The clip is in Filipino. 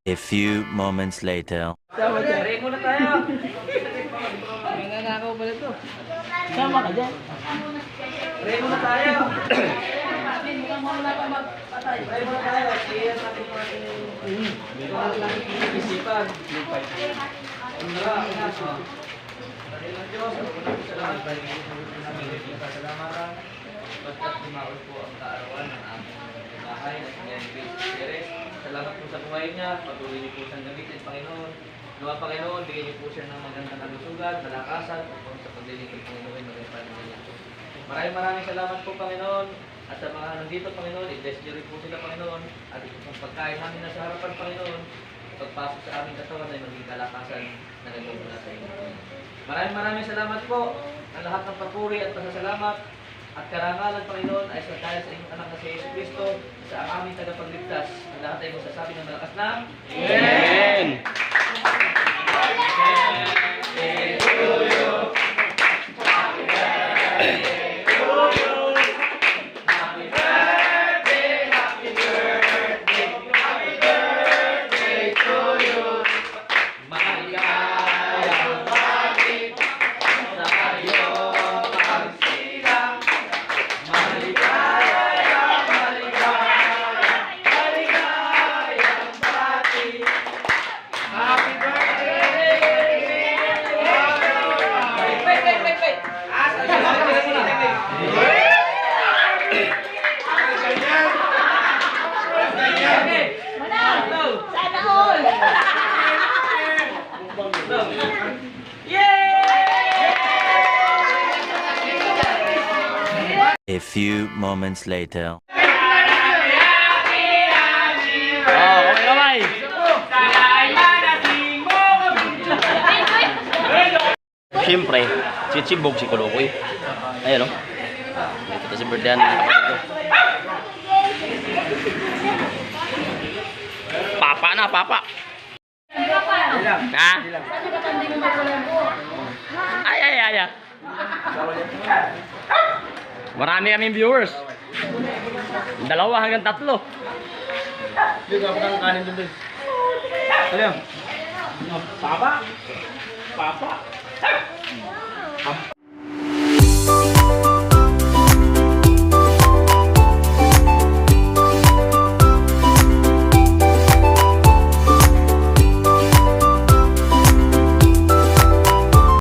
A few moments later. Pray muna tayo. Nanganakaw pala to. Sama ka dyan. Pray muna tayo. Pray muna tayo. Clear natin yung ating isipan. Dahilan Diyos, salamat tayo ng kasalamatan. Basta tumaon po ang kaarawan ng aming bahay na sinayang Grace Perez. Salamat po sa buhay niya. Patuloy niyo po siyang gamitin, Panginoon. Nawa Panginoon, bigyan niyo po siya ng magandang kalusugan, malakasan, upang sa paglilingkod Panginoon, magandang niya. Maraming salamat po, Panginoon. At sa mga nandito, Panginoon, i-bless niyo rin po sila, Panginoon. At itong pagkain namin na sa harapan, Panginoon, pagpasok sa aming katawan ay maging kalakasan na nagmumula sa inyo. Maraming salamat po. Ang lahat ng papuri at pasasalamat at karangalan, Panginoon, ay sa dahil sa inyong anak na si Yesu Cristo, sa aming tagapagligtas. Ang lahat ay masasabi ng malakas na Amen! A few moments later. Kamay! Siyempre, chichibog si Kulukoy. Ayan o. Ito si Berdan. Papa na, papa. Ha? Ay. Marami kaming viewers. 2 hanggang 3. Hindi ako ng kanin doon. Alam. Papa.